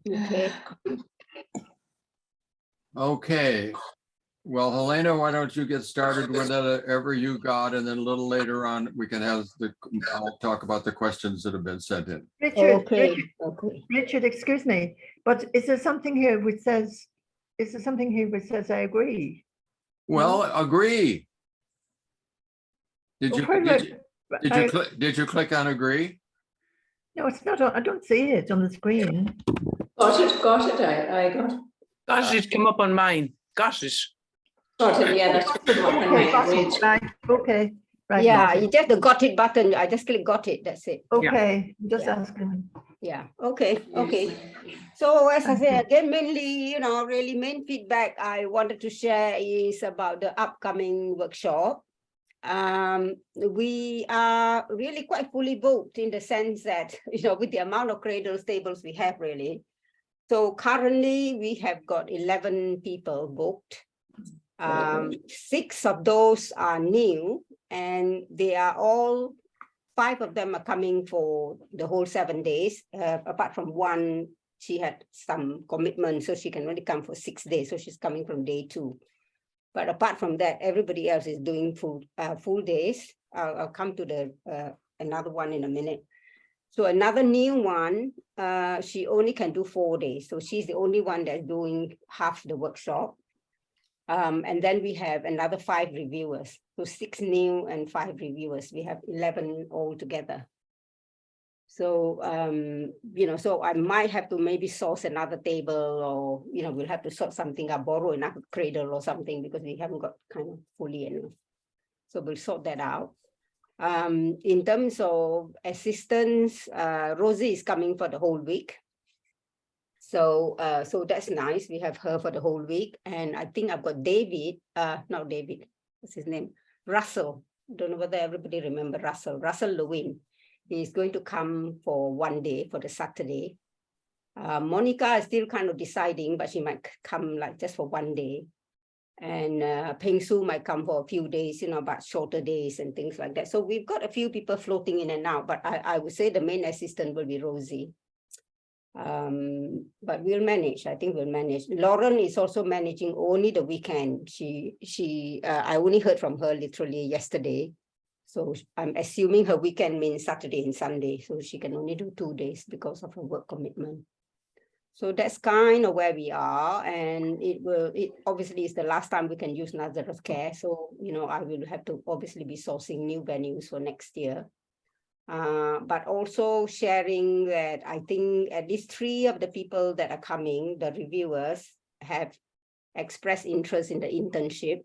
Okay. Okay. Well, Helena, why don't you get started with whatever you got, and then a little later on we can have I'll talk about the questions that have been sent in. Richard, Richard, excuse me, but is there something here which says, I agree? Well, agree. Did you click on agree? No, it's not. I don't see it on the screen. Got it. I got it. Got it, come up on mine. Got it. Got it. Yeah, that's Okay, right. Yeah, you just the got it button. I just click got it. That's it. Okay, just Yeah. asking. Yeah. Okay. So as I said again, mainly, really main feedback I wanted to share is about the upcoming workshop. We are really quite fully booked in the sense that, with the amount of cradles tables we have really. So currently we have got 11 people booked. 6 of those are new, and they are all, 5 of them are coming for the whole 7 days, apart from one, she had some commitment, so she can only come for 6 days. So she's coming from day 2. But apart from that, everybody else is doing full days. I'll come to the another one in a minute. So another new one, she only can do 4 days. So she's the only one that's doing half the workshop. And then we have another 5 reviewers. So 6 new and 5 reviewers. We have 11 altogether. So, so I might have to maybe source another table, or, we'll have to sort something out, borrow another cradle or something, because we haven't got kind of fully enough. So we'll sort that out. In terms of assistance, Rosie is coming for the whole week. So, so that's nice. We have her for the whole week. And I think I've got David, not David, what's his name? Russell. I don't know whether everybody remember Russell Lewin. He's going to come for 1 day, for the Saturday. Monica is still kind of deciding, but she might come like just for 1 day. And Peng Su might come for a few days, but shorter days and things like that. So we've got a few people floating in and out, but I would say the main assistant will be Rosie. But we'll manage. I think we'll manage. Lauren is also managing only the weekend. I only heard from her literally yesterday. So I'm assuming her weekend means Saturday and Sunday. So she can only do 2 days because of her work commitment. So that's kind of where we are. And it obviously is the last time we can use Nazareth Care. So, I will have to obviously be sourcing new venues for next year. But also sharing that I think at least 3 of the people that are coming, the reviewers, have expressed interest in the internship.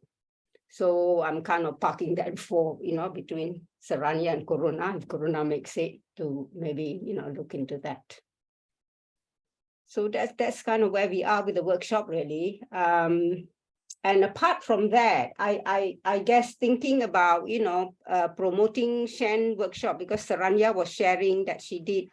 So I'm kind of parking that for, between Saranya and Corona, if Corona makes it, to maybe, look into that. So that's kind of where we are with the workshop, really. And apart from that, I guess thinking about, promoting Shen workshop, because Saranya was sharing that she did,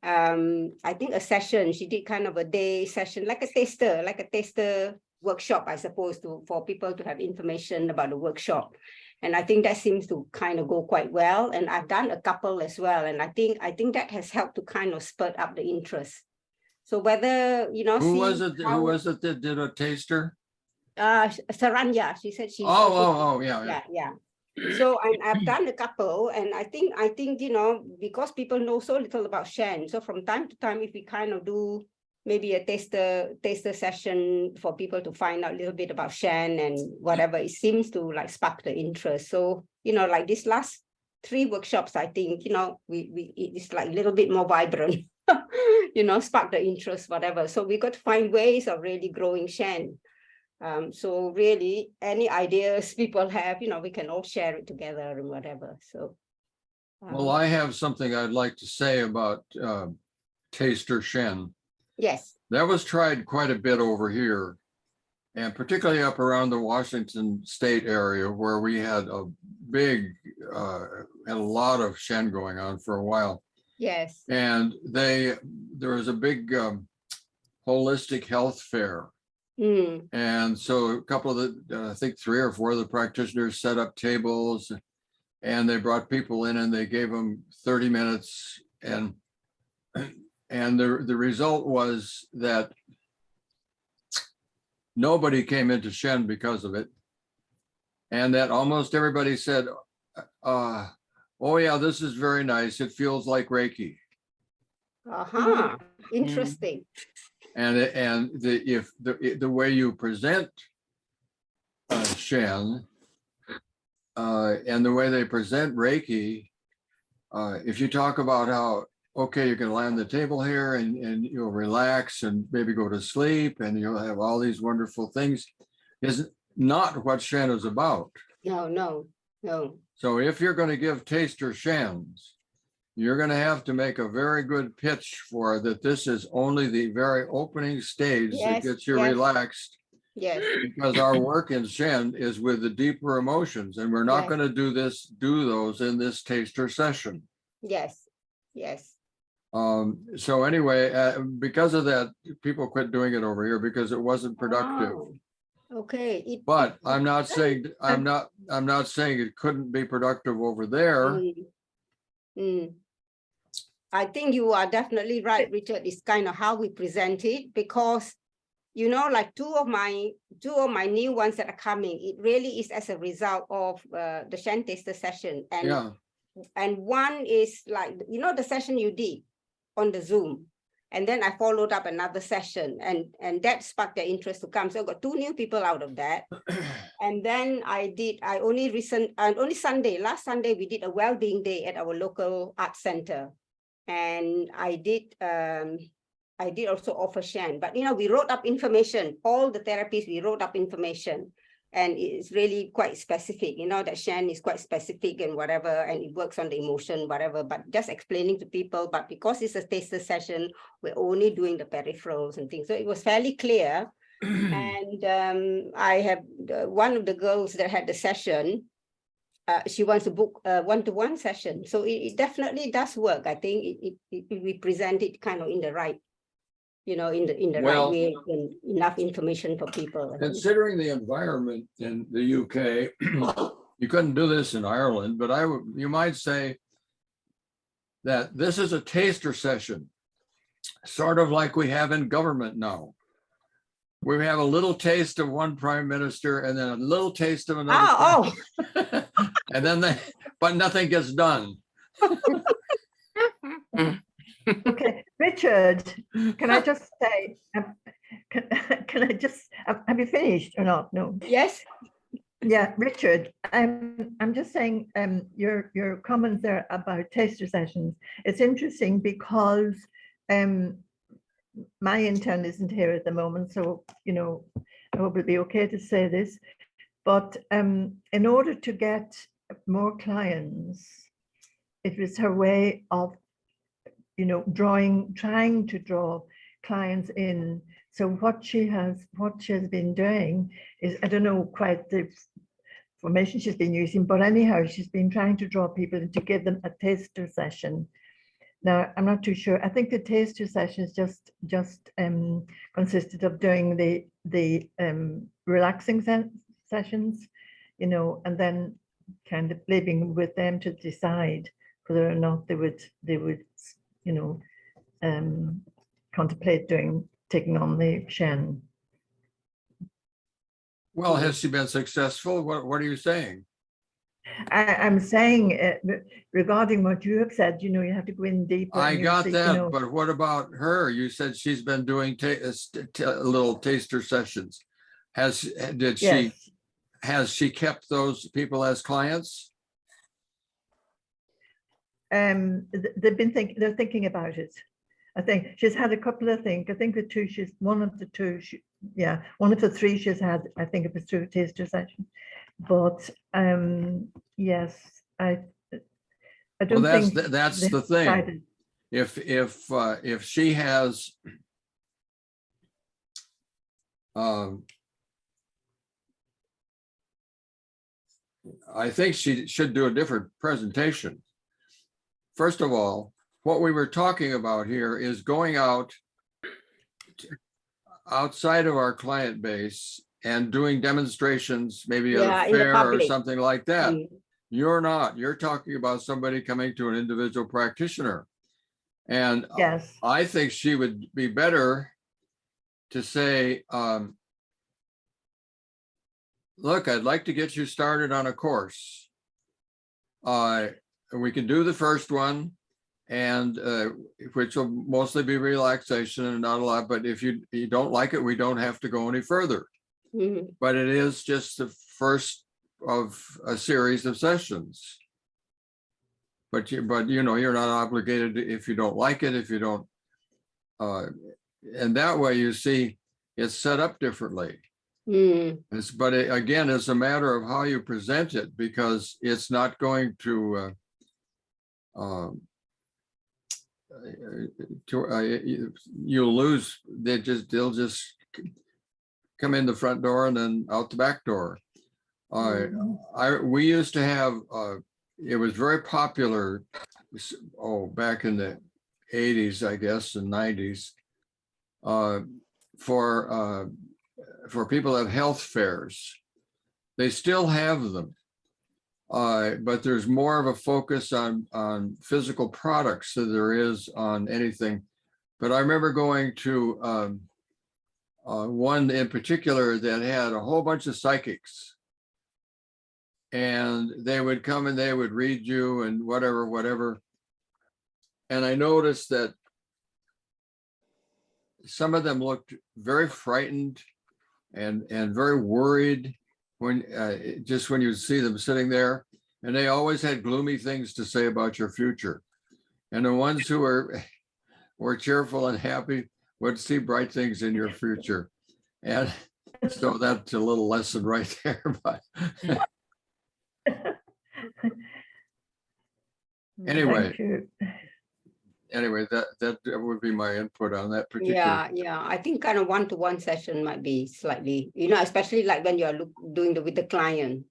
I think a session, she did kind of a day session, like a taster workshop, I suppose, for people to have information about the workshop. And I think that seems to kind of go quite well. And I've done a couple as well. And I think that has helped to kind of spurt up the interest. So whether, who was it that did a taster? Saranya, she said she's yeah. So I've done a couple, and I think because people know so little about Shen, so from time to time, if we kind of do maybe a taster session for people to find out a little bit about Shen and whatever, it seems to like spark the interest. So like this last 3 workshops, I think it's like a little bit more vibrant. Spark the interest, whatever. So we got to find ways of really growing Shen. So really, any ideas people have, we can all share it together and whatever. So, well, I have something I'd like to say about Taster Shen. Yes. That was tried quite a bit over here, and particularly up around the Washington State area, where we had a big, had a lot of Shen going on for a while. Yes. And there was a big holistic health fair. And so a couple of the, I think 3 or 4 of the practitioners set up tables, and they brought people in and they gave them 30 minutes. And And the result was that nobody came into Shen because of it. And that almost everybody said, oh yeah, this is very nice. It feels like Reiki. Uh-huh. Interesting. And the way you present Shen and the way they present Reiki, if you talk about how, okay, you can land the table here and you'll relax and maybe go to sleep and you'll have all these wonderful things, is not what Shen is about. No. So if you're going to give taster Shens, you're going to have to make a very good pitch for that. This is only the very opening stage that Yes, gets you yes. relaxed, Yes. because our work in Shen is with the deeper emotions, and we're not Yes. going to do those in this taster session. Yes. So anyway, because of that, people quit doing it over here because it wasn't productive. Oh, okay. But I'm not saying it couldn't be productive over there. I think you are definitely right, Richard. It's kind of how we present it, because like two of my new ones that are coming, it really is as a result of the Shen taster session, and one is like the session you did on the Zoom, and then I followed up another session, and that sparked their interest to come. So I got 2 new people out of that. And then last Sunday we did a well-being day at our local art center, and I did also offer Shen, but we wrote up information, all the therapies, we wrote up information, and it's really quite specific, that Shen is quite specific and whatever, and it works on the emotion, whatever, but just explaining to people. But because it's a taster session, we're only doing the peripherals and things. So it was fairly clear. And I have one of the girls that had the session, she wants to book a one-to-one session. So it definitely does work. I think we present it kind of in the right, in the right way, and enough information for people. Considering the environment in the UK, you couldn't do this in Ireland, but you might say that this is a taster session, sort of like we have in government now. We have a little taste of one prime minister and then a little taste of another. And then but nothing ges done. Okay, Richard, can I just say, can I just, have you finished or not? No. Yes. Yeah, Richard, I'm just saying, your comments there about taster sessions, it's interesting because my intern isn't here at the moment, so I hope it'll be okay to say this, but in order to get more clients, it was her way of trying to draw clients in. So what she has been doing is, I don't know quite the formation she's been using, but anyhow, she's been trying to draw people in to give them a taster session. Now, I'm not too sure. I think the taster sessions just consisted of doing the relaxing sessions, and then kind of leaving with them to decide whether or not they would contemplate taking on the Shen. Well, has she been successful? What are you saying? I'm saying regarding what you have said, you have to go in deeper. I got that, but what about her? You said she's been doing little taster sessions. Has she kept those people as clients? They've been they're thinking about it. I think she's had a couple of things. I think one of the 3 she's had, I think it was through a taster session. But yes, I don't think that's the thing. If she has I think she should do a different presentation. First of all, what we were talking about here is going outside of our client base and doing demonstrations, maybe at a fair or something like that. You're not. You're talking about somebody coming to an individual practitioner. And Yes. I think she would be better to say, look, I'd like to get you started on a course. We can do the first one, and which will mostly be relaxation and not a lot. But if you don't like it, we don't have to go any further. Mhm. But it is just the first of a series of sessions. But you know, you're not obligated if you don't like it, if you don't. And that way, you see, it's set up differently. Mm. But again, it's a matter of how you present it, because it's not going to you'll lose. They'll just come in the front door and then out the back door. We used to have it was very popular back in the 80s, I guess, and 90s, for people at health fairs. They still have them, but there's more of a focus on physical products than there is on anything. But I remember going to one in particular that had a whole bunch of psychics, and they would come and they would read you and whatever. And I noticed that some of them looked very frightened and very worried when just when you see them sitting there, and they always had gloomy things to say about your future. And the ones who were cheerful and happy would see bright things in your future. And so that's a little lesson right there. But anyway, that would be my input on that particular. Yeah. I think kind of one-to-one session might be slightly, especially like when you're doing with the client.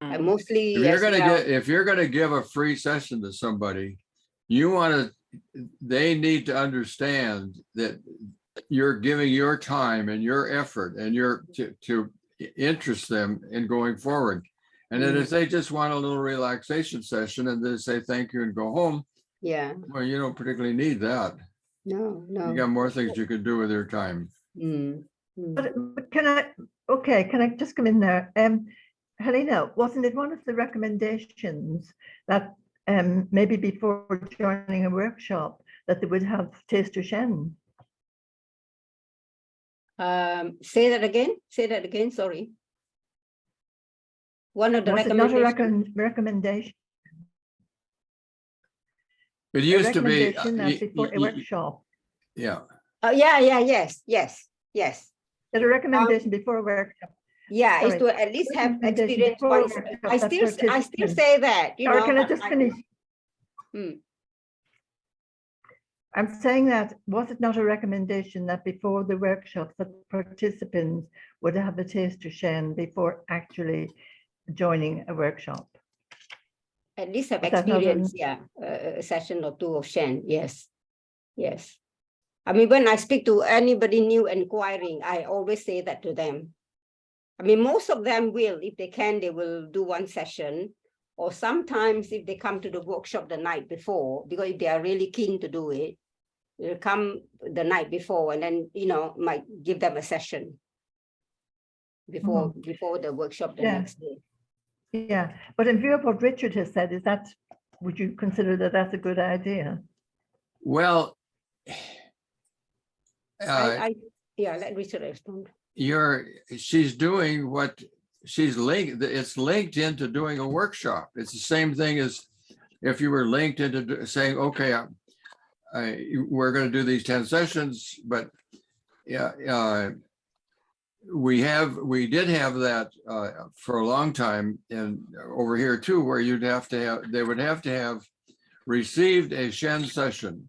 And mostly, If you're gonna give a free session to somebody, they need to understand that you're giving your time and your effort and to interest them in going forward. And then if they just want a little relaxation session and they say thank you and go home, yeah, well, you don't particularly need that. no. You got more things you could do with your time. But can I just come in there? Helena, wasn't it one of the recommendations that maybe before joining a workshop that they would have taster Shen? Say that again, sorry. One of the Was it not a recommendations. recommendation? It used to be. Recommendation that before a workshop. Yeah. Yes. That a recommendation before a workshop. Yeah, is Sorry. to at least have Recommendation experience before a once. workshop I that still participants- say that, Or can I just finish? Mm. I'm saying that, was it not a recommendation that before the workshop that participants would have a taster Shen before actually joining a workshop? At least have Was that not experience, a session or two of Shen, yes. I mean, when I speak to anybody new inquiring, I always say that to them. I mean, most of them will, if they can, they will do one session. Or sometimes if they come to the workshop the night before, because if they are really keen to do it, they'll come the night before and then, might give them a session before the workshop the next day. Yeah, but in view of what Richard has said, would you consider that that's a good idea? Well, let Richard respond. She's doing what she's linked. It's linked into doing a workshop. It's the same thing as if you were linked into saying, okay, we're going to do these 10 sessions, but we did have that for a long time, and over here too, where they would have to have received a Shen session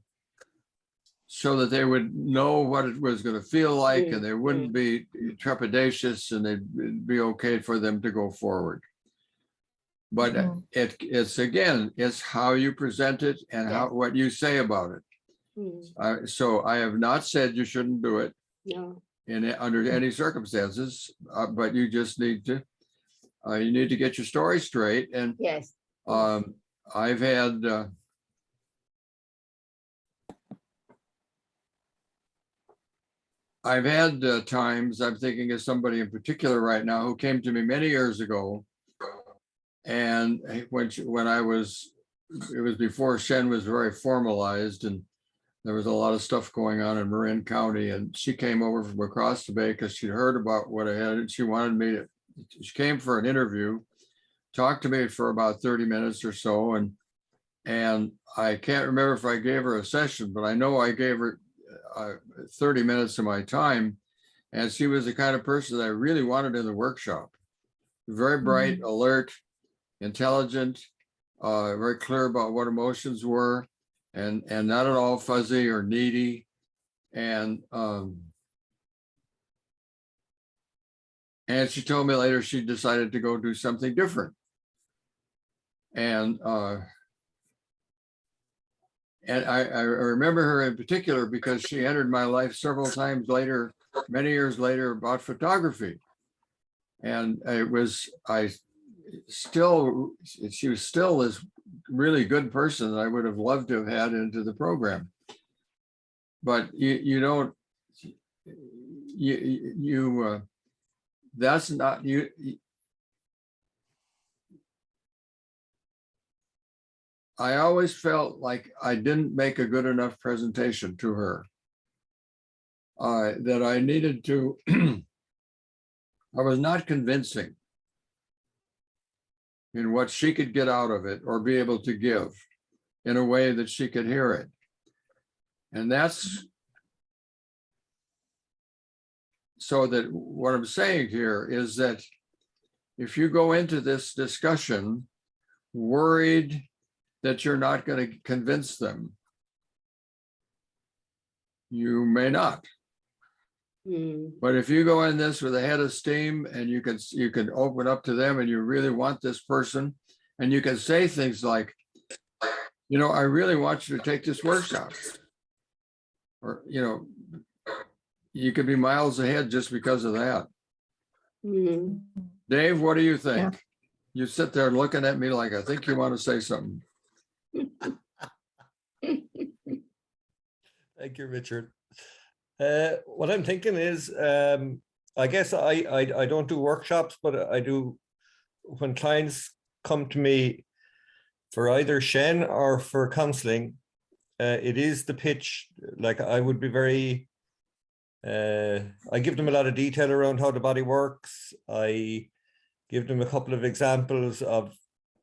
so that they would know what it was going to feel like, and they wouldn't be trepidatious, and it'd be okay for them to go forward. But it's how you present it and what you say about it. So I have not said you shouldn't do it. No. Under any circumstances, but you just need to get your story straight. And yes, I've had I've had times, I'm thinking of somebody in particular right now who came to me many years ago. And when I was, it was before Shen was very formalized, and there was a lot of stuff going on in Marin County, and she came over from across the bay because she'd heard about what I had, and she wanted me to, she came for an interview, talked to me for about 30 minutes or so, and I can't remember if I gave her a session, but I know I gave her 30 minutes of my time, and she was the kind of person that I really wanted in the workshop. Very bright, alert, intelligent, very clear about what emotions were, and not at all fuzzy or needy. And she told me later she decided to go do something different. And I remember her in particular because she entered my life several times later, many years later, about photography. And she was still this really good person that I would have loved to have had into the program. But that's not you. I always felt like I didn't make a good enough presentation to her. That I needed to, I was not convincing in what she could get out of it or be able to give in a way that she could hear it. And that's so that what I'm saying here is that if you go into this discussion worried that you're not going to convince them, you may not. But if you go in this with a head of steam and you can open up to them and you really want this person, and you can say things like, I really want you to take this workshop. Or, you could be miles ahead just because of that. Dave, what do you think? Yeah. You sit there looking at me like, I think you want to say something. Thank you, Richard. What I'm thinking is, I guess I don't do workshops, but I do, when clients come to me for either Shen or for counseling, it is the pitch. Like I would be very, I give them a lot of detail around how the body works. I give them a couple of examples of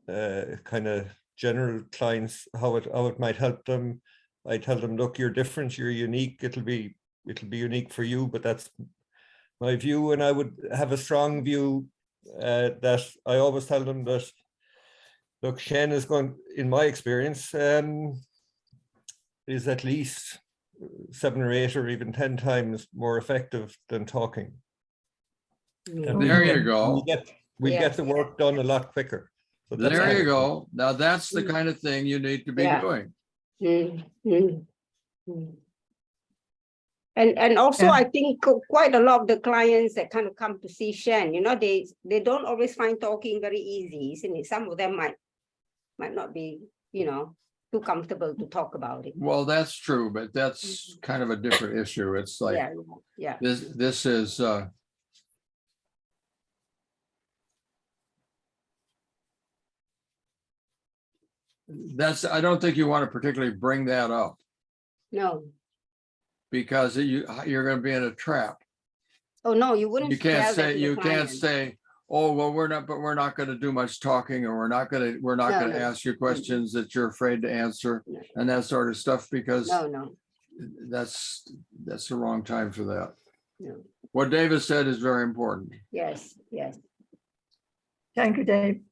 kind of general clients, how it might help them. I tell them, look, you're different, you're unique. It'll be unique for you, but that's my view. And I would have a strong view that I always tell them that, look, Shen is going, in my experience, is at least 7 or 8 or even 10 times more effective than talking. And there you go. We get the work done a lot quicker. So there you go. Now that's the kind of thing you need to be doing. And also, I think quite a lot of the clients that kind of come to see Shen, they don't always find talking very easy, isn't it? Some of them might not be, too comfortable to talk about it. Well, that's true, but that's kind of a different issue. It's like, this is I don't think you want to particularly bring that up. No. Because you're going to be in a trap. Oh no, you wouldn't. You can't say, oh well, we're not going to do much talking, or we're not going to ask you questions that you're afraid to answer, and that sort of stuff, because that's the wrong time for that. No. What David said is very important. Yes. Thank you, Dave.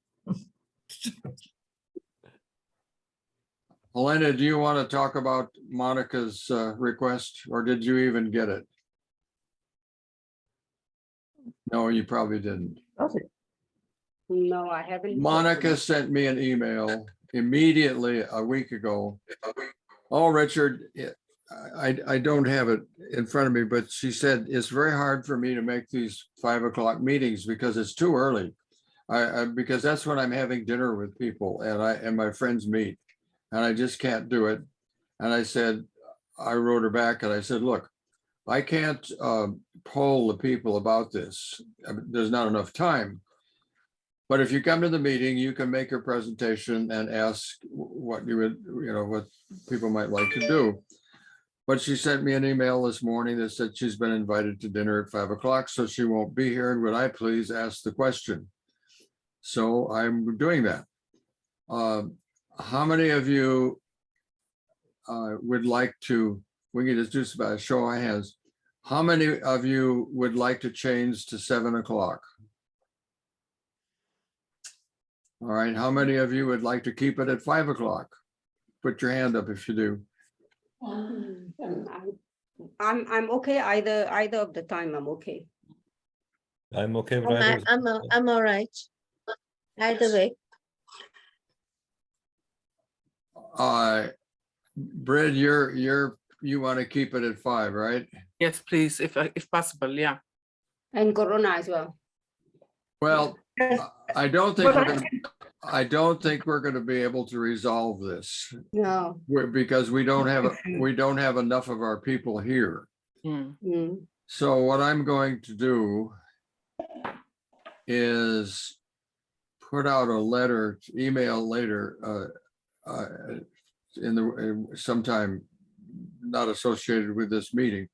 Helena, do you want to talk about Monica's request, or did you even get it? No, you probably didn't. No, I haven't. Monica sent me an email immediately a week ago. Oh, Richard, I don't have it in front of me, but she said, it's very hard for me to make these 5 o'clock meetings because it's too early. Because that's when I'm having dinner with people and my friends meet. And I just can't do it. And I wrote her back and I said, look, I can't poll the people about this. I mean, there's not enough time. But if you come to the meeting, you can make your presentation and ask what you would, what people might like to do. But she sent me an email this morning that said she's been invited to dinner at 5 o'clock, so she won't be here. And would I please ask the question? So I'm doing that. How many of you would like to, we can just do a show of hands. How many of you would like to change to 7 o'clock? All right, how many of you would like to keep it at 5 o'clock? Put your hand up if you do. I'm okay either of the time. I'm okay. I'm okay with either. I'm all right. Either way. Brid, you want to keep it at 5, right? Yes, please, if possible, yeah. And Corona as well. Well, I don't think we're going to be able to resolve this No. because we don't have enough of our people here. Mm. So what I'm going to do is put out a letter, email later, sometime not associated with this meeting,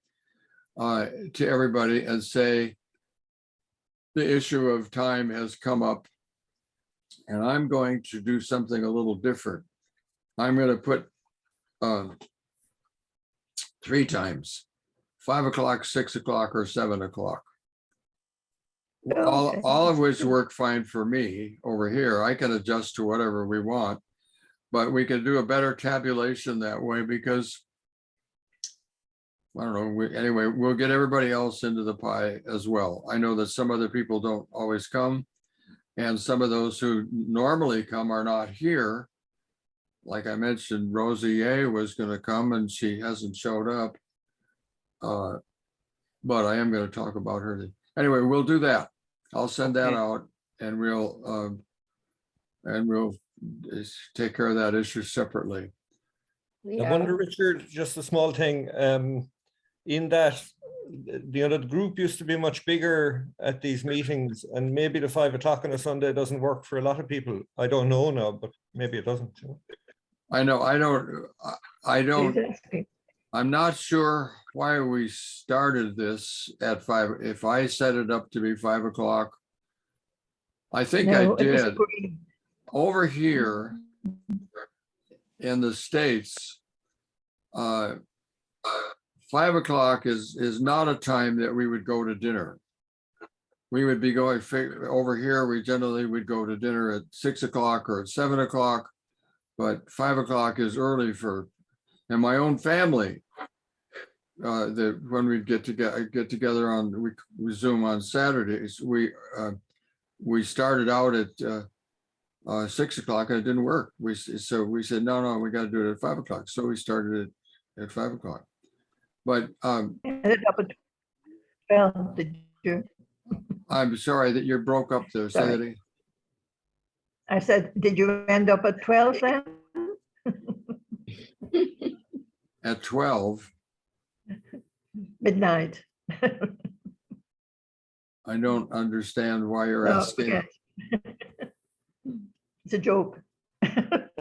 to everybody and say the issue of time has come up, and I'm going to do something a little different. I'm going to put 3 times, 5 o'clock, 6 o'clock, or 7 o'clock. All of which work fine for me over here. I can adjust to whatever we want, but we can do a better tabulation that way because I don't know. Anyway, we'll get everybody else into the pie as well. I know that some other people don't always come, and some of those who normally come are not here. Like I mentioned, Rosie A was going to come and she hasn't showed up. But I am going to talk about her. Anyway, we'll do that. I'll send that out, and we'll take care of that issue separately. Yeah. I wonder, Richard, just a small thing, in that the group used to be much bigger at these meetings, and maybe the 5 o'clock on a Sunday doesn't work for a lot of people. I don't know now, but maybe it doesn't. I know, I'm not sure why we started this at 5. If I set it up to be 5 o'clock, I think I did. Over here in the States, 5 o'clock is not a time that we would go to dinner. We would be going over here. We generally would go to dinner at 6 o'clock or at 7 o'clock, but 5 o'clock is early and my own family. When we get together on we Zoom on Saturdays, we started out at 6 o'clock and it didn't work. So we said no, we got to do it at 5 o'clock. So we started it at 5 o'clock. But Ended up at 12, did you? I'm sorry that you broke up there, Sandy. I said, did you end up at 12 then? At 12. Midnight. I don't understand why you're Oh, asking. okay. It's a joke.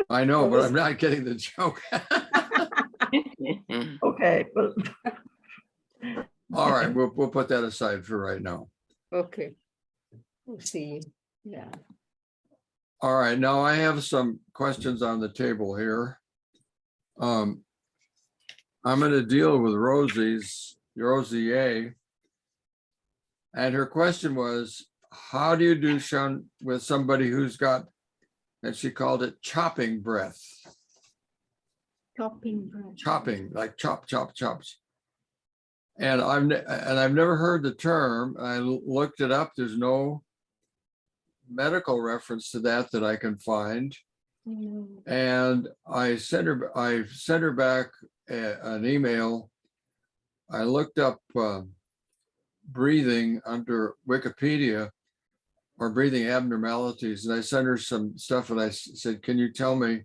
I know, but I'm not getting the joke. Okay, well, All right, we'll put that aside for right now. Okay. We'll see. Yeah. All right, now I have some questions on the table here. I'm going to deal with Rosie A. And her question was, how do you do, Sean, with somebody who's got, and she called it chopping breath. Chopping, like chop, chop, chops. And I've never heard the term. I looked it up. There's no medical reference to that I can find. And I sent her back an email. I looked up breathing under Wikipedia or breathing abnormalities, and I sent her some stuff and I said, can you tell me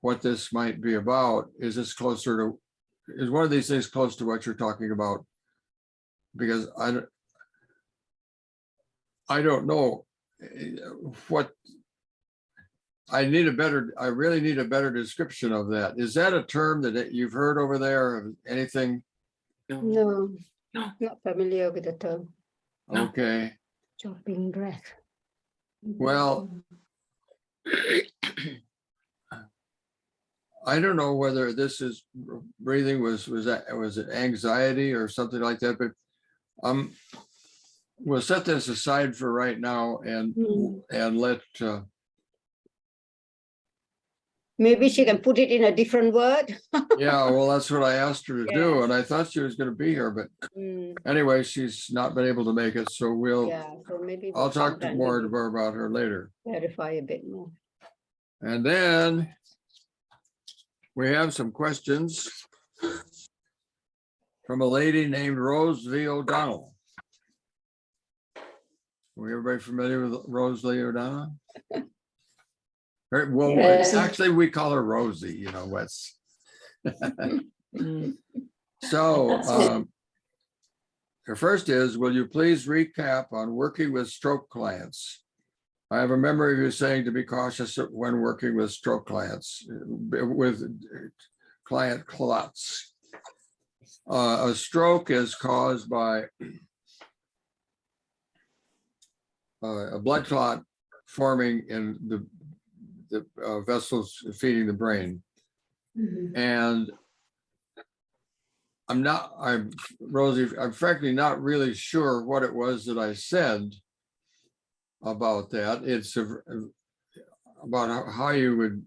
what this might be about? Is one of these things close to what you're talking about because I don't know what I really need a better description of that. Is that a term that you've heard over there of anything? No, No. not familiar with the term No. Okay, chopping breath. well, I don't know whether this is breathing was it anxiety or something like that, but we'll set this aside for right now and let Maybe she can put it in a different word. yeah, well, that's what I asked her to do, Yes. and I thought she was going to be here, but Mm, anyway, she's not been able to make it, so yeah, so maybe I'll we'll talk sometime more maybe about her later. clarify a bit more. And then we have some questions from a lady named Rose V. O'Donnell. Are everybody familiar with Rose Lee O'Donnell? Well, Yes. actually, we call her Rosie, you know, what's. Mm. So the first is, will you please recap on working with stroke clients? I have a memory of you saying to be cautious when working with stroke clients, with client clots. A stroke is caused by a blood clot forming in the vessels feeding the brain. And Rosie, I'm frankly not really sure what it was that I said about that. It's about how you would.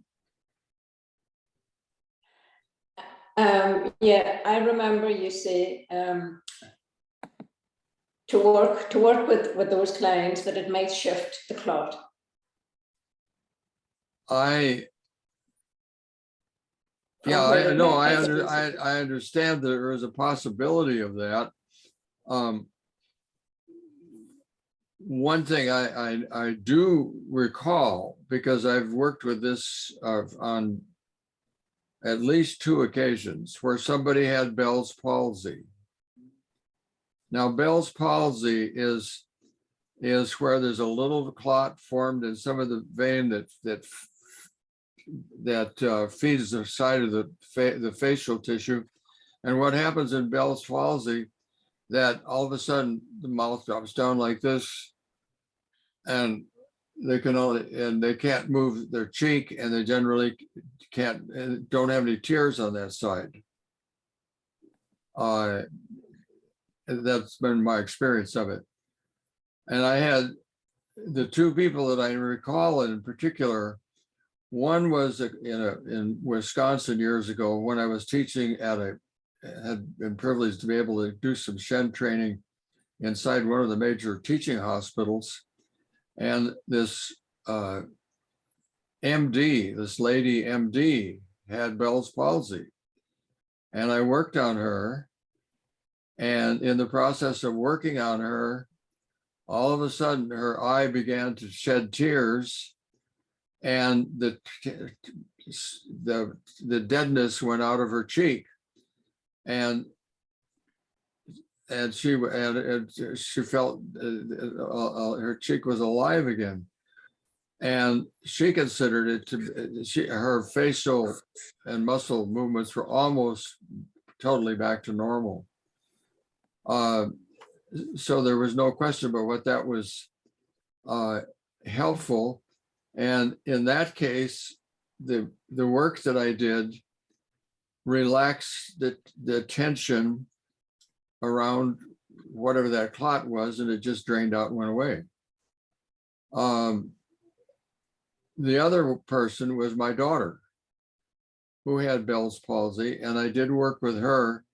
Yeah, I remember you say to work with those clients that it might shift the clot. I understand that there is a possibility of that. One thing I do recall, because I've worked with this on at least 2 occasions where somebody had Bell's palsy. Now, Bell's palsy is where there's a little clot formed in some of the vein that feeds the side of the facial tissue. And what happens in Bell's palsy, that all of a sudden the mouth drops down like this, and they can't move their cheek, and they generally don't have any tears on that side. That's been my experience of it. And I had the 2 people that I recall in particular. One was in Wisconsin years ago when I was teaching had been privileged to be able to do some Shen training inside one of the major teaching hospitals. And this MD, this lady MD, had Bell's palsy. And I worked on her. And in the process of working on her, all of a sudden her eye began to shed tears, and the deadness went out of her cheek, and she felt her cheek was alive again, and she considered it to her facial and muscle movements were almost totally back to normal. So there was no question about what that was helpful. And in that case, the work that I did relaxed the tension around whatever that clot was, and it just drained out and went away. The other person was my daughter, who had Bell's palsy, and I did work with her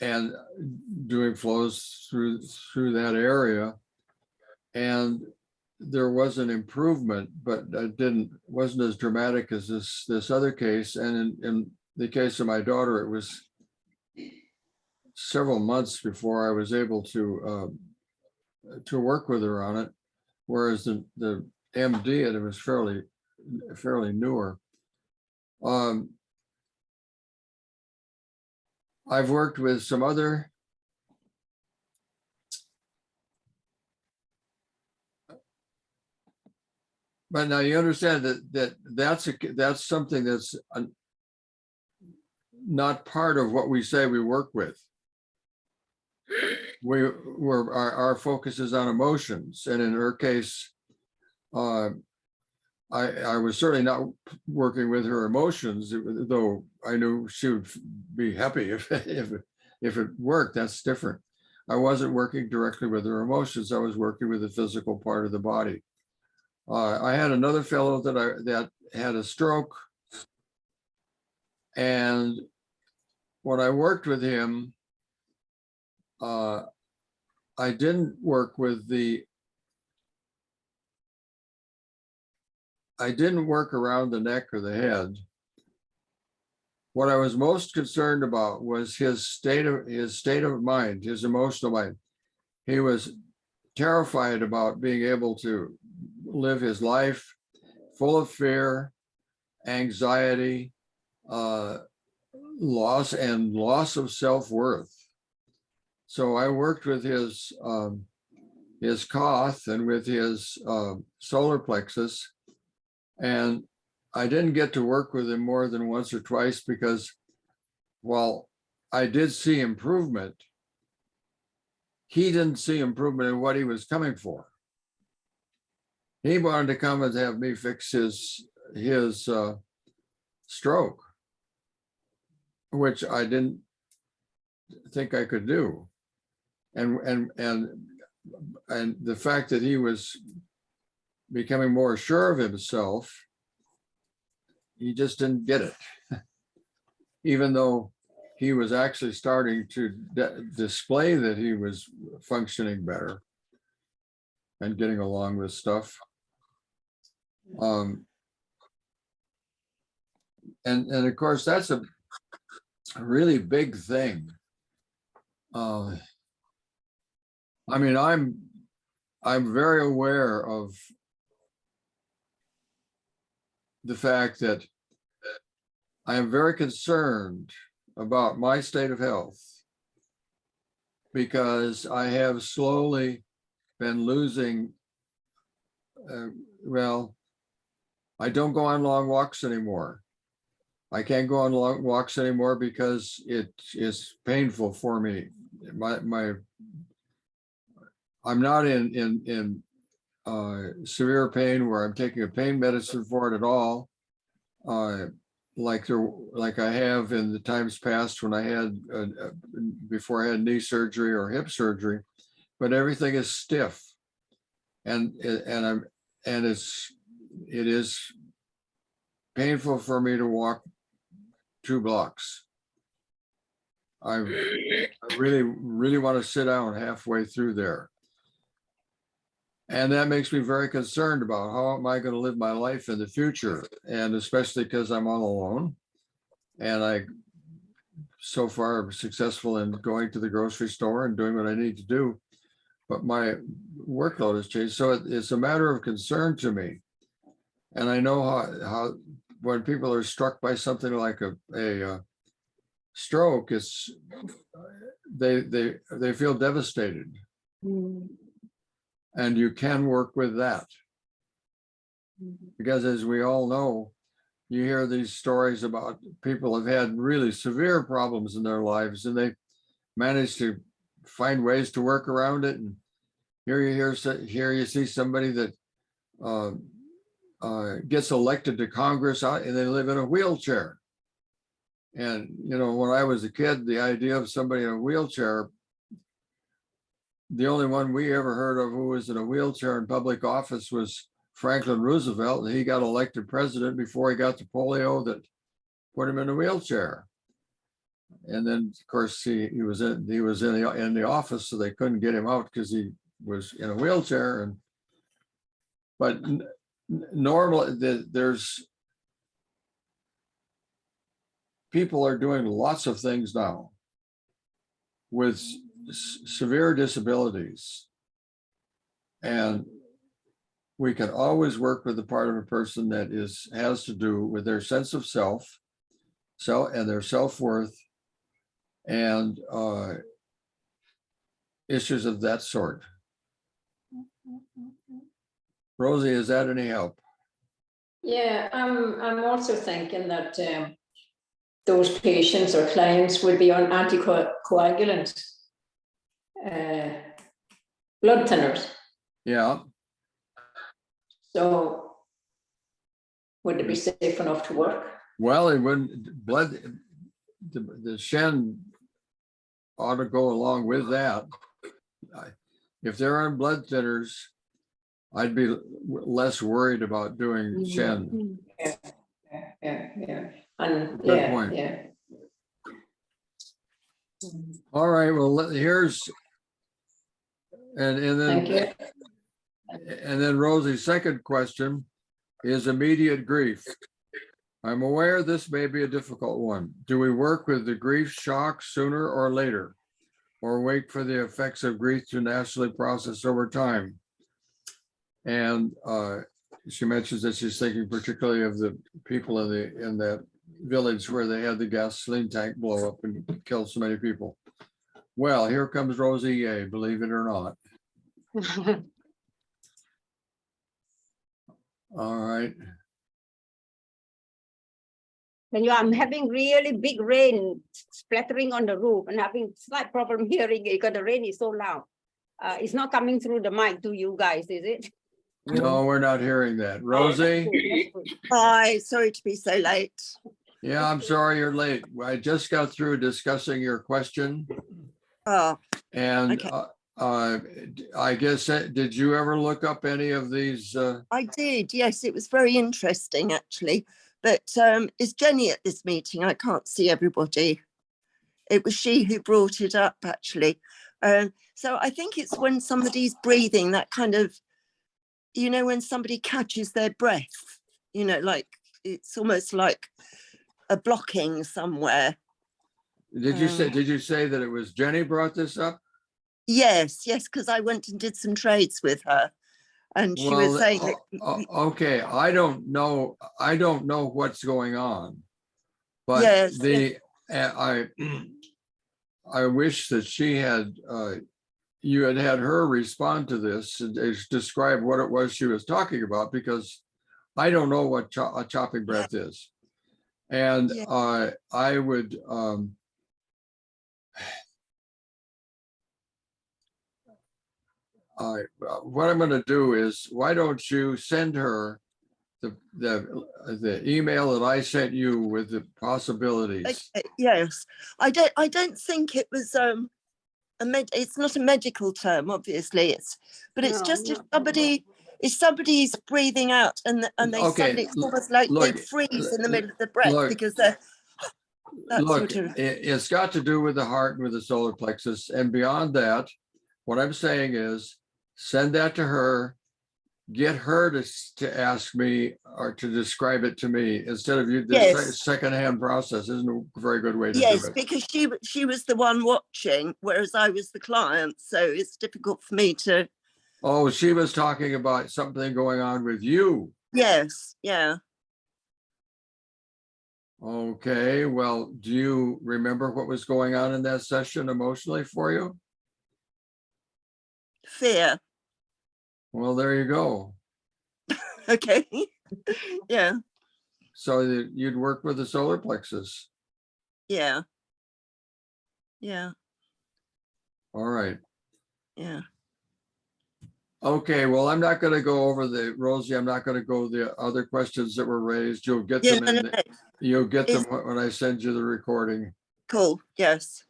and doing flows through that area, and there was an improvement, but it wasn't as dramatic as this other case. And in the case of my daughter, it was several months before I was able to work with her on it, whereas the MD, it was fairly newer. I've worked with some other But now you understand that's something that's not part of what we say we work with. Our focus is on emotions, and in her case, I was certainly not working with her emotions, though I knew she would be happy if it worked. That's different. I wasn't working directly with her emotions. I was working with the physical part of the body. I had another fellow that had a stroke, and when I worked with him, I didn't work around the neck or the head. What I was most concerned about was his state of mind, his emotional mind. He was terrified about being able to live his life full of fear, anxiety, loss of self-worth. So I worked with his cough and with his solar plexus, and I didn't get to work with him more than once or twice because while I did see improvement, he didn't see improvement in what he was coming for. He wanted to come and have me fix his stroke, which I didn't think I could do. And the fact that he was becoming more sure of himself, he just didn't get it. Even though he was actually starting to display that he was functioning better and getting along with stuff. And of course, that's a really big thing. I mean, I'm very aware of the fact that I am very concerned about my state of health because I have slowly been losing, well, I don't go on long walks anymore. I can't go on long walks anymore because it is painful for me. I'm not in severe pain where I'm taking a pain medicine for it at all, like I have in the times past when I had before I had knee surgery or hip surgery, but everything is stiff, and it is painful for me to walk 2 blocks. I really want to sit down halfway through there. And that makes me very concerned about how am I going to live my life in the future, and especially because I'm all alone, and I so far am successful in going to the grocery store and doing what I need to do, but my workload has changed. So it's a matter of concern to me. And I know how when people are struck by something like a stroke, it's they feel devastated. And you can work with that. Because as we all know, you hear these stories about people have had really severe problems in their lives and they managed to find ways to work around it. And here you see somebody that gets elected to Congress and they live in a wheelchair. And, you know, when I was a kid, the idea of somebody in a wheelchair, the only one we ever heard of who was in a wheelchair in public office was Franklin Roosevelt, and he got elected president before he got the polio that put him in a wheelchair. And then, of course, he was in the office, so they couldn't get him out because he was in a wheelchair. But normally, there's people are doing lots of things now with severe disabilities, and we can always work with the part of a person that has to do with their sense of self and their self-worth and issues of that sort. Rosie, is that any help? Yeah, I'm also thinking that those patients or clients will be on anticoagulant blood thinners. Yeah, So would it be safe enough to work? well, it wouldn't, the Shen ought to go along with that. If they're on blood thinners, I'd be less worried about doing Shen. Yeah. And Good yeah, point. yeah. All right, well, here's, and Thank then, you. and then Rosie's second question is immediate grief. I'm aware this may be a difficult one. Do we work with the grief shock sooner or later? Or wait for the effects of grief to naturally process over time? And she mentions that she's thinking particularly of the people in that village where they had the gasoline tank blow up and kill so many people. Well, here comes Rosie Yeh, believe it or not. All right. When I'm having really big rain splattering on the roof and having slight problem hearing it because the rain is so loud. It's not coming through the mic to you guys, is it? No, we're not hearing that. Rosie? Hi, sorry to be so late. Yeah, I'm sorry you're late. I just got through discussing your question. Oh, And okay. I guess, did you ever look up any of these? I did, yes, it was very interesting actually. But is Jenny at this meeting? I can't see everybody. It was she who brought it up actually. So I think it's when somebody's breathing, that kind of, you know, when somebody catches their breath, you know, like it's almost like a blocking somewhere. Did you say that it was Jenny brought this up? Yes, because I went and did some trades with her. And she was saying that, okay, I don't know what's going on, but yes, I wish that she had you had her respond to this and describe what it was she was talking about, because I don't know what a chopping breath is. And yeah. I would what I'm going to do is, why don't you send her the email that I sent you with the possibilities? Okay, yes, I don't think it was it's not a medical term, obviously. But it's just if somebody's breathing out and they suddenly, it's almost like they freeze in the middle of the breath because they're it's got to do with the heart and with the solar plexus, and beyond that, what I'm saying is send that to her, get her to ask me or to describe it to me instead of you. This secondhand process isn't a very good way to do it. Yes, because she was the one watching, whereas I was the client, so it's difficult for me to. Oh, she was talking about something going on with you. Yes, yeah. Okay, well, do you remember what was going on in that session emotionally for you? Fear. Well, there you go. Okay. Yeah. So you'd work with the solar plexus. Yeah. All right. Yeah. Okay, well, I'm not going to go over Rosie, I'm not going to go the other questions that were raised. You'll get them you'll get them when I send you the recording. Cool. Yes.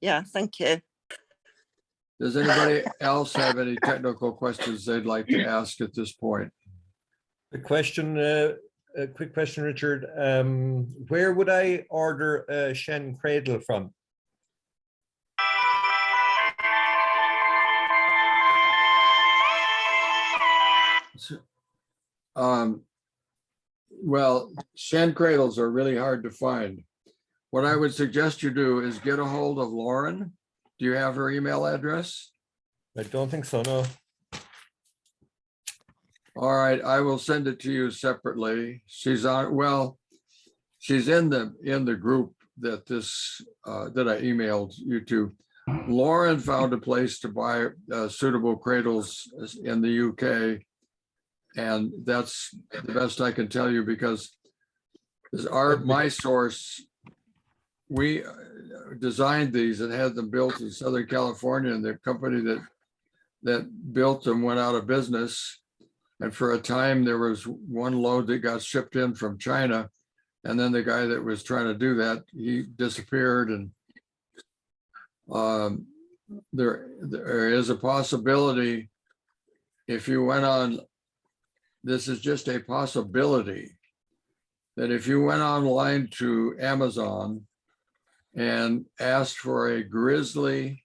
Yeah, thank you. Does anybody else have any technical questions they'd like to ask at this point? A quick question, Richard. Where would I order a Shen cradle from? Well, Shen cradles are really hard to find. What I would suggest you do is get a hold of Lauren. Do you have her email address? I don't think so, no. All right, I will send it to you separately. She's on, well, she's in the group that that I emailed you to. Lauren found a place to buy suitable cradles in the UK. And that's the best I can tell you because my source, we designed these and had them built in Southern California, and the company that built them went out of business. And for a time, there was one load that got shipped in from China. And then the guy that was trying to do that, he disappeared. And there is a possibility if you went on, this is just a possibility, that if you went online to Amazon and asked for a grizzly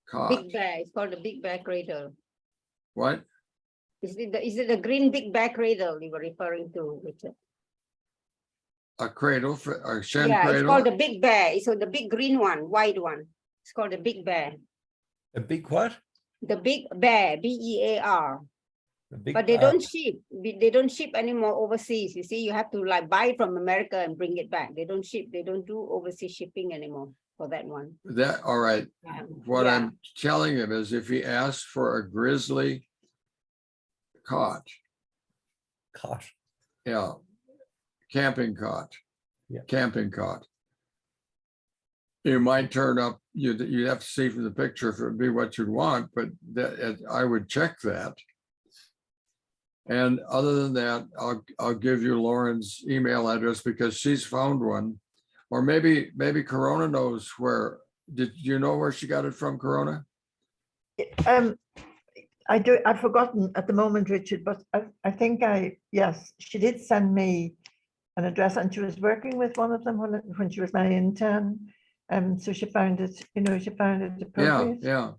cot. Big bear, it's called the big bear cradle. What? Is it the green big bear cradle you were referring to, Richard? A cradle, for a Shen Yeah, it's cradle? called the big bear. So the big green one, wide one. It's called the big bear. A big what? The big bear, BEAR. A big But they bear. don't ship. They don't ship anymore overseas. You see, you have to like buy it from America and bring it back. They don't ship. They don't do overseas shipping anymore for that one. That, all right. Yeah. What Yeah. I'm telling him is if he asks for a grizzly cot, Cot. yeah, camping cot, Yeah. camping cot. You might turn up, you'd have to see from the picture if it would be what you'd want, but that I would check that. And other than that, I'll give you Lauren's email address because she's found one. Or maybe Corona knows where. Did you know where she got it from, Corona? I've forgotten at the moment, Richard, but I think yes, she did send me an address, and she was working with one of them when she was my intern. So she found it, she found it appropriate. Yeah.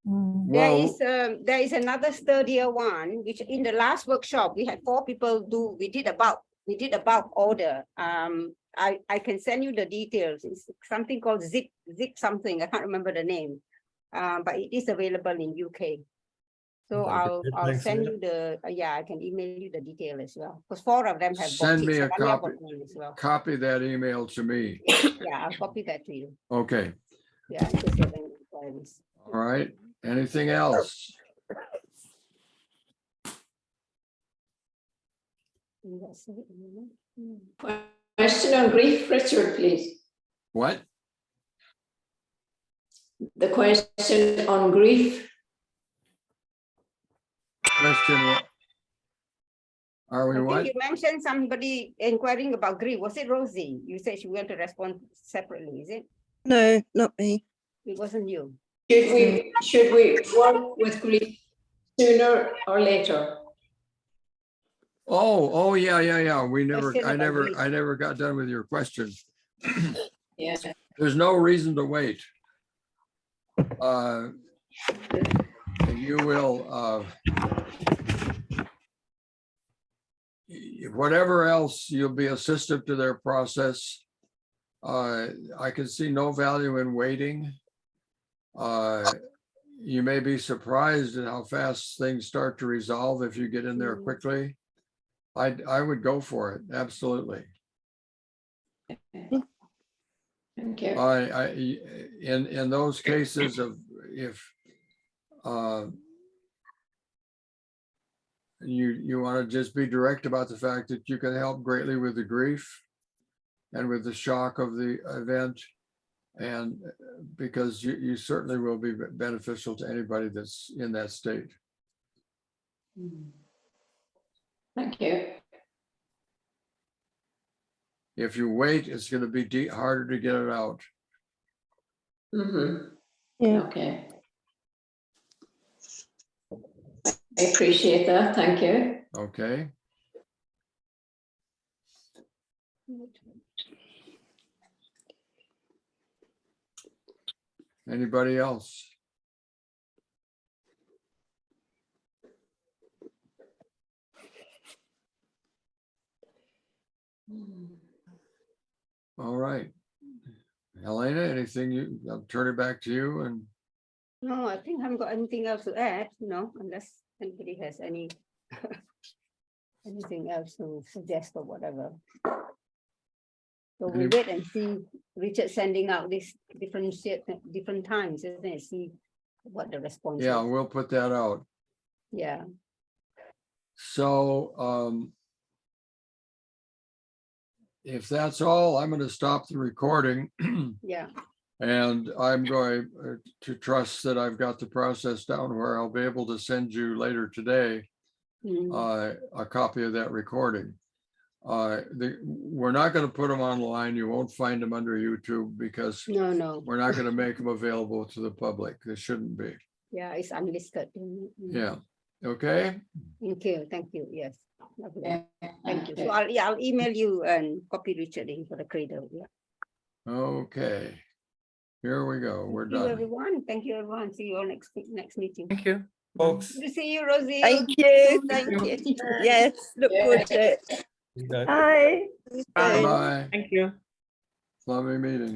Mm. There is another sturdier one, which in the last workshop, we had 4 people do, we did a bulk order. I can send you the details. It's something called zip something. I can't remember the name, but it is available in UK. So Very good. I'll Thanks, send Leila. you the, I can email you the detail as well. Because 4 of them have Send bought me it, a so Anya copy. got one as well. Copy that email to me. Yeah, I'll copy that to you. Okay, Yeah, in case you have any inquiries. all right. Anything else? That's it. Question on grief, Richard, please. What? The question on grief. Question? Are we I what? think you mentioned somebody inquiring about grief. Was it Rosie? You said she wanted to respond separately, is it? No, not me. It wasn't you. Should we work with grief sooner or later? Oh, yeah. Question I about grief. never got done with your question. Yeah. There's no reason to wait. You will, whatever else, you'll be assistive to their process. I can see no value in waiting. You may be surprised at how fast things start to resolve if you get in there quickly. I would go for it, absolutely. Thank you. In those cases of if you want to just be direct about the fact that you can help greatly with the grief and with the shock of the event, and because you certainly will be beneficial to anybody that's in that state. Thank you. If you wait, it's going to be harder to get it out. Mm-hmm. Yeah. Okay. I appreciate that. Thank you. Okay. Anybody else? All right. Helena, anything I'll turn it back to you and No, I think I haven't got anything else to add, unless anybody has any anything else to suggest or whatever. So we wait and see Richard sending out these different times, isn't it? See what the response yeah, is. we'll put that out. Yeah. So if that's all, I'm going to stop the recording. Yeah. And I'm going to trust that I've got the process down where I'll be able to send you later today a copy of that recording. We're not going to put them online. You won't find them under YouTube because No. we're not going to make them available to the public. They shouldn't be. Yeah, it's unlisted. Yeah. Okay. Thank you. Yes. Lovely. Yeah, Thank you. So I'll email you and copy Richard in for the cradle. Yeah. Okay. Here we go. We're Thank you, done. everyone. Thank you, everyone. See you all next meeting. Thank you. Folks. Good to see you, Rosie. Thank you. Thank you. Yes, look forward to it. you guys- Bye. Soon. Bye-bye. Thank you. Lovely meeting.